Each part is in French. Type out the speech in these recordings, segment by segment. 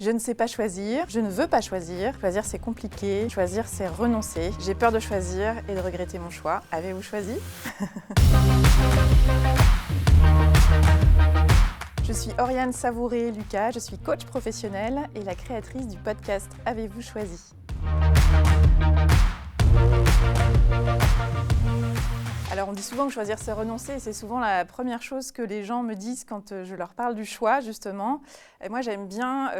Je ne sais pas choisir, je ne veux pas choisir. Choisir, c'est compliqué. Choisir, c'est renoncer. J'ai peur de choisir et de regretter mon choix. Avez-vous choisi? Je suis Oriane Savouré-Lucas, je suis coach professionnelle et la créatrice du podcast Avez-vous choisi? Alors on dit souvent que choisir c'est renoncer et c'est souvent la première chose que les gens me disent quand je leur parle du choix justement. Et moi j'aime bien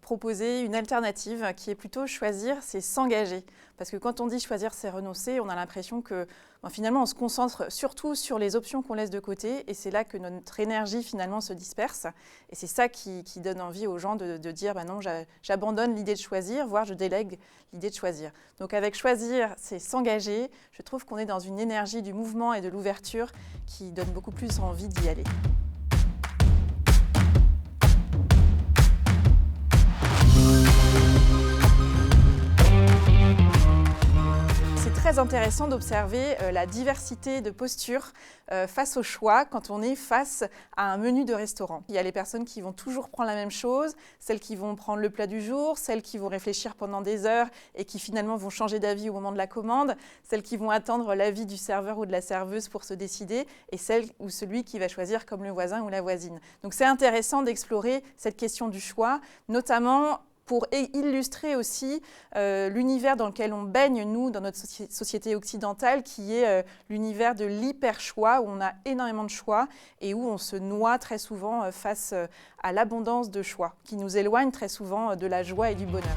proposer une alternative qui est plutôt choisir c'est s'engager. Parce que quand on dit choisir c'est renoncer, on a l'impression que finalement on se concentre surtout sur les options qu'on laisse de côté et c'est là que notre énergie finalement se disperse. Et c'est ça qui donne envie aux gens de dire non, j'abandonne l'idée de choisir, voire je délègue l'idée de choisir. Donc avec choisir c'est s'engager, je trouve qu'on est dans une énergie du mouvement et de l'ouverture qui donne beaucoup plus envie d'y aller. C'est très intéressant d'observer la diversité de postures face au choix quand on est face à un menu de restaurant. Il y a les personnes qui vont toujours prendre la même chose, celles qui vont prendre le plat du jour, celles qui vont réfléchir pendant des heures et qui finalement vont changer d'avis au moment de la commande, celles qui vont attendre l'avis du serveur ou de la serveuse pour se décider et celle ou celui qui va choisir comme le voisin ou la voisine. Donc c'est intéressant d'explorer cette question du choix, notamment pour illustrer aussi l'univers dans lequel on baigne, nous, dans notre société occidentale, qui est l'univers de l'hyper-choix, où on a énormément de choix et où on se noie très souvent face à l'abondance de choix, qui nous éloigne très souvent de la joie et du bonheur.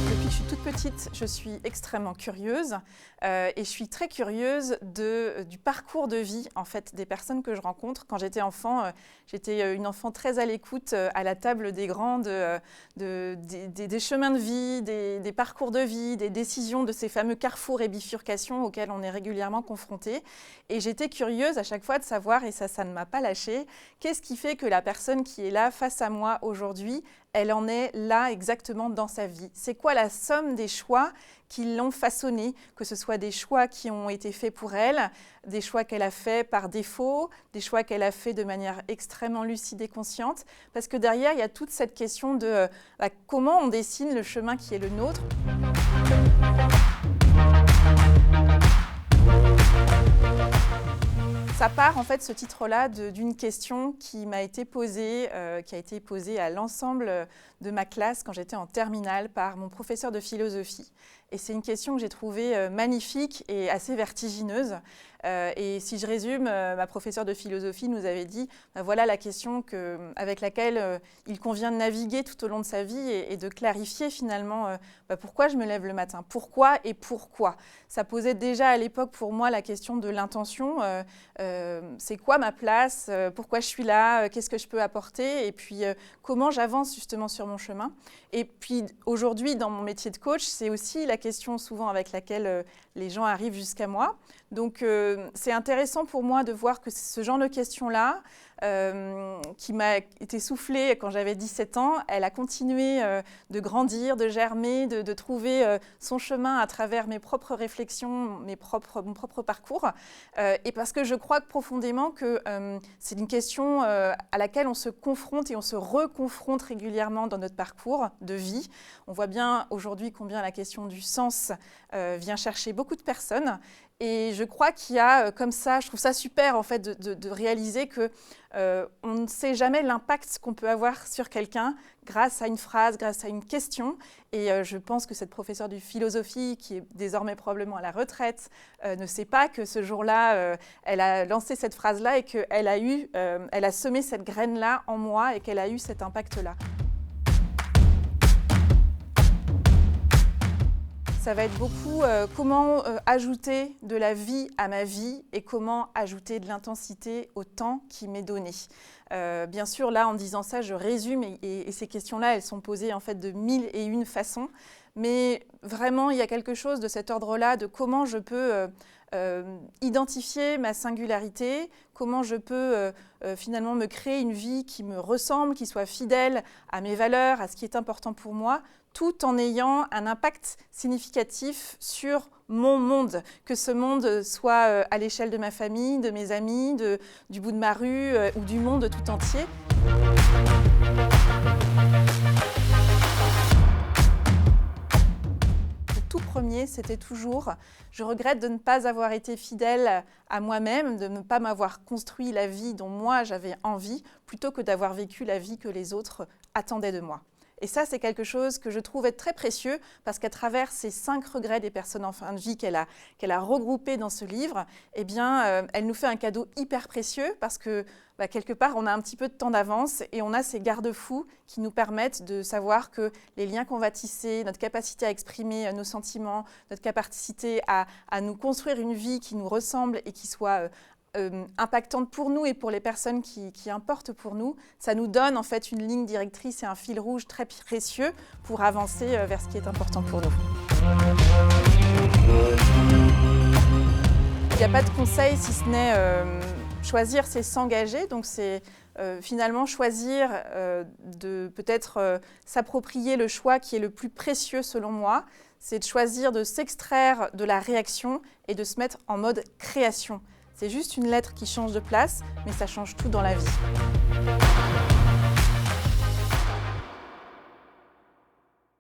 Depuis que je suis toute petite, je suis extrêmement curieuse et je suis très curieuse du parcours de vie en fait, des personnes que je rencontre. Quand j'étais enfant, j'étais une enfant très à l'écoute à la table des grands, des chemins de vie, des parcours de vie, des décisions de ces fameux carrefours et bifurcations auxquels on est régulièrement confronté. Et j'étais curieuse à chaque fois de savoir, et ça ne m'a pas lâchée, qu'est-ce qui fait que la personne qui est là face à moi aujourd'hui, elle en est là exactement dans sa vie. C'est quoi la somme des choix qui l'ont façonnée, que ce soit des choix qui ont été faits pour elle, des choix qu'elle a faits par défaut, des choix qu'elle a faits de manière extrêmement lucide et consciente, parce que derrière, il y a toute cette question de comment on dessine le chemin qui est le nôtre. Ça part en fait ce titre-là d'une question qui m'a été posée, qui a été posée à l'ensemble de ma classe quand j'étais en terminale par mon professeur de philosophie. Et c'est une question que j'ai trouvée magnifique et assez vertigineuse. Et si je résume, ma professeure de philosophie nous avait dit voilà la question avec laquelle il convient de naviguer tout au long de sa vie et de clarifier finalement pourquoi je me lève le matin, pourquoi et pourquoi. Ça posait déjà à l'époque pour moi la question de l'intention. C'est quoi ma place, pourquoi je suis là, qu'est-ce que je peux apporter et puis comment j'avance justement sur mon chemin. Et puis aujourd'hui dans mon métier de coach, c'est aussi la question souvent avec laquelle les gens arrivent jusqu'à moi. Donc c'est intéressant pour moi de voir que ce genre de questions-là, qui m'a été soufflée quand j'avais 17 ans, elle a continué de grandir, de germer, de trouver son chemin à travers mes propres réflexions, mon propre parcours. Et parce que je crois profondément que c'est une question à laquelle on se confronte et on se reconfronte régulièrement dans notre parcours de vie. On voit bien aujourd'hui combien la question du sens vient chercher beaucoup de personnes. Et je crois qu'il y a comme ça, je trouve ça super en fait de réaliser que on ne sait jamais l'impact qu'on peut avoir sur quelqu'un grâce à une phrase, grâce à une question. Et je pense que cette professeure de philosophie, qui est désormais probablement à la retraite, ne sait pas que ce jour-là, elle a lancé cette phrase-là et qu'elle elle a semé cette graine-là en moi et qu'elle a eu cet impact-là. Ça va être beaucoup comment ajouter de la vie à ma vie et comment ajouter de l'intensité au temps qui m'est donné. Bien sûr, là, en disant ça, je résume et ces questions-là, elles sont posées en fait de 1001 façons. mais vraiment, il y a quelque chose de cet ordre-là, de comment je peux identifier ma singularité, comment je peux finalement me créer une vie qui me ressemble, qui soit fidèle à mes valeurs, à ce qui est important pour moi, tout en ayant un impact significatif sur mon monde, que ce monde soit à l'échelle de ma famille, de mes amis, du bout de ma rue ou du monde tout entier. Le tout premier, c'était toujours « je regrette de ne pas avoir été fidèle à moi-même, de ne pas m'avoir construit la vie dont moi j'avais envie, plutôt que d'avoir vécu la vie que les autres attendaient de moi ». Et ça, c'est quelque chose que je trouve être très précieux parce qu'à travers ces 5 regrets des personnes en fin de vie qu'elle a regroupés dans ce livre, eh bien, elle nous fait un cadeau hyper précieux parce que quelque part, on a un petit peu de temps d'avance et on a ces garde-fous qui nous permettent de savoir que les liens qu'on va tisser, notre capacité à exprimer nos sentiments, notre capacité à nous construire une vie qui nous ressemble et qui soit impactante pour nous et pour les personnes qui importent pour nous, ça nous donne en fait une ligne directrice et un fil rouge très précieux pour avancer vers ce qui est important pour nous. Il n'y a pas de conseil si ce n'est choisir, c'est s'engager, donc c'est finalement choisir de peut-être s'approprier le choix qui est le plus précieux selon moi, c'est de choisir de s'extraire de la réaction et de se mettre en mode création. C'est juste une lettre qui change de place, mais ça change tout dans la vie.